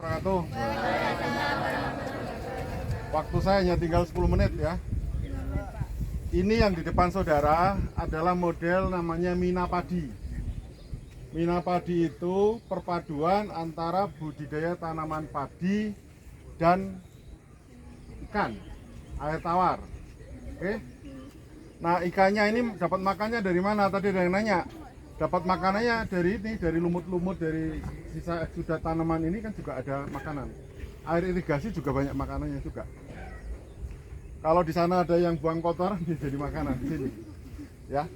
wabarakatuh. Waktu saya hanya tinggal 10 menit ya. Ini yang di depan saudara adalah model namanya Mina Padi. Mina Padi itu perpaduan antara budidaya tanaman padi dan ikan, air tawar. Oke. Nah, ikannya ini dapat makannya dari mana? Tadi ada yang nanya. Dapat makanannya dari ini, dari lumut-lumut, dari sisa eksudat tanaman ini kan juga ada makanan. Air irigasi juga banyak makanannya juga. Kalau di sana ada yang buang kotoran, dia jadi makanan di sini. Ya.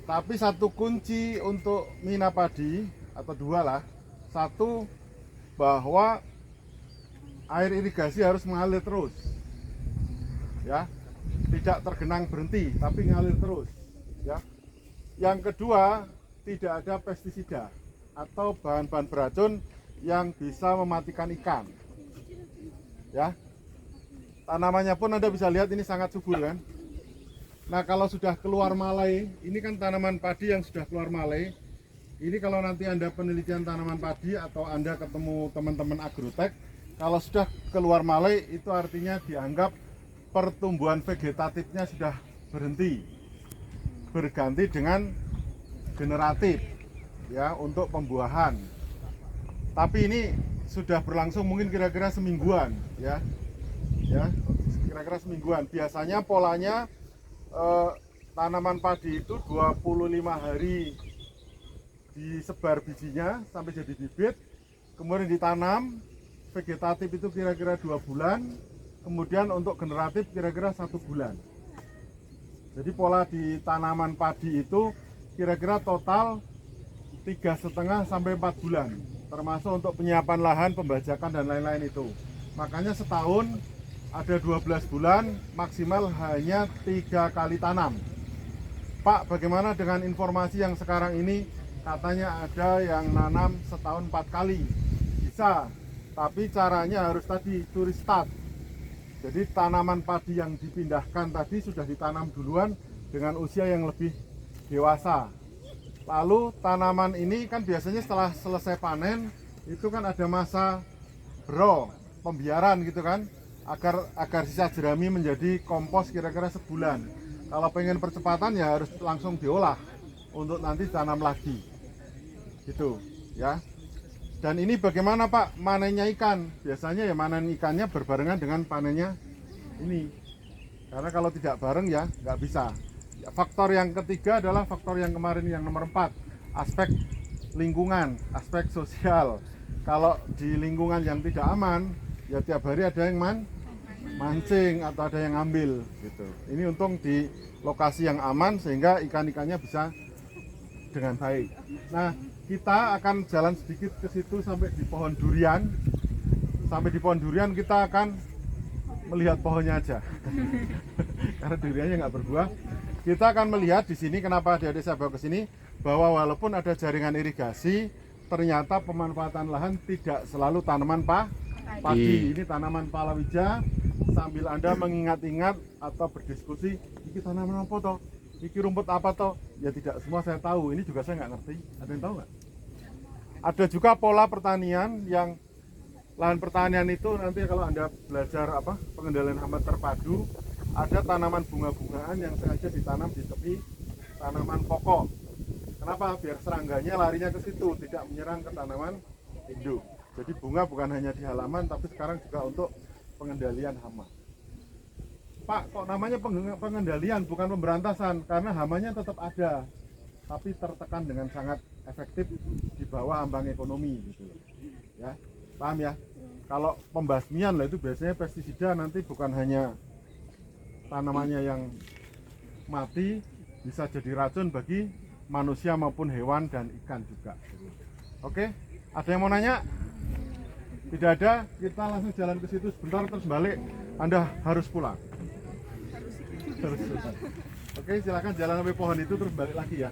Tapi satu kunci untuk Mina Padi atau dua lah. Satu, bahwa air irigasi harus mengalir terus. Ya. Tidak tergenang berhenti, tapi ngalir terus. Ya. Yang kedua, tidak ada pestisida atau bahan-bahan beracun yang bisa mematikan ikan. Ya. Tanamannya pun Anda bisa lihat ini sangat subur kan. Nah, kalau sudah keluar malai, ini kan tanaman padi yang sudah keluar malai. Ini kalau nanti Anda penelitian tanaman padi atau Anda ketemu teman-teman agrotek, kalau sudah keluar malai itu artinya dianggap pertumbuhan vegetatifnya sudah berhenti, berganti dengan generatif ya, untuk pembuahan. Tapi ini sudah berlangsung mungkin kira-kira semingguan ya, kira-kira semingguan. Biasanya polanya tanaman padi itu 25 hari disebar bijinya sampai jadi bibit, kemudian ditanam. Vegetatif itu kira-kira 2 bulan, kemudian untuk generatif kira-kira 1 bulan. Jadi pola di tanaman padi itu kira-kira total 3,5 sampai 4 bulan, termasuk untuk penyiapan lahan, pembajakan dan lain-lain itu. Makanya setahun ada 12 bulan, maksimal hanya 3 kali tanam. Pak, bagaimana dengan informasi yang sekarang ini katanya ada yang nanam setahun 4 kali? Bisa, tapi caranya harus tadi to restart. Jadi tanaman padi yang dipindahkan tadi sudah ditanam duluan dengan usia yang lebih dewasa. Lalu tanaman ini kan biasanya setelah selesai panen itu kan ada masa bro, pembiaran gitu kan, agar sisa jerami menjadi kompos kira-kira sebulan. Kalau pengen percepatan ya harus langsung diolah untuk nanti tanam lagi gitu ya. Dan ini bagaimana Pak manennya ikan? Biasanya ya manen ikannya berbarengan dengan panennya ini, karena kalau tidak bareng ya nggak bisa. Faktor yang ketiga adalah faktor yang kemarin yang nomor 4, aspek lingkungan, aspek sosial. Kalau di lingkungan yang tidak aman ya tiap hari ada yang mancing atau ada yang ngambil gitu. Ini untung di lokasi yang aman sehingga ikan-ikannya bisa dengan baik. Nah, kita akan jalan sedikit ke situ sampai di pohon durian. Sampai di pohon durian kita akan melihat pohonnya aja. Karena duriannya nggak berbuah. Kita akan melihat di sini kenapa adik-adik saya bawa ke sini, bahwa walaupun ada jaringan irigasi, ternyata pemanfaatan lahan tidak selalu tanaman padi. Ini tanaman palawija. Sambil Anda mengingat-ingat atau berdiskusi, ini tanaman apa toh? Ini rumput apa toh? Ya tidak semua saya tahu. Ini juga saya nggak ngerti. Ada yang tahu nggak? Ada juga pola pertanian yang lahan pertanian itu nanti kalau Anda belajar pengendalian hama terpadu, ada tanaman bunga-bungaan yang sengaja ditanam di tepi tanaman pokok. Kenapa? Biar serangganya larinya ke situ, tidak menyerang ke tanaman induk. Jadi bunga bukan hanya di halaman, tapi sekarang juga untuk pengendalian hama. Pak, kok namanya pengendalian bukan pemberantasan? Karena hamanya tetap ada, tapi tertekan dengan sangat efektif di bawah ambang ekonomi gitu. Ya, paham ya? Kalau pembasmian lah itu biasanya pestisida nanti bukan hanya tanamannya yang mati, bisa jadi racun bagi manusia maupun hewan dan ikan juga. Oke, ada yang mau nanya? Tidak ada, kita langsung jalan ke situ sebentar terus balik. Anda harus pulang. Oke, silakan jalan sampai pohon itu terus balik lagi ya.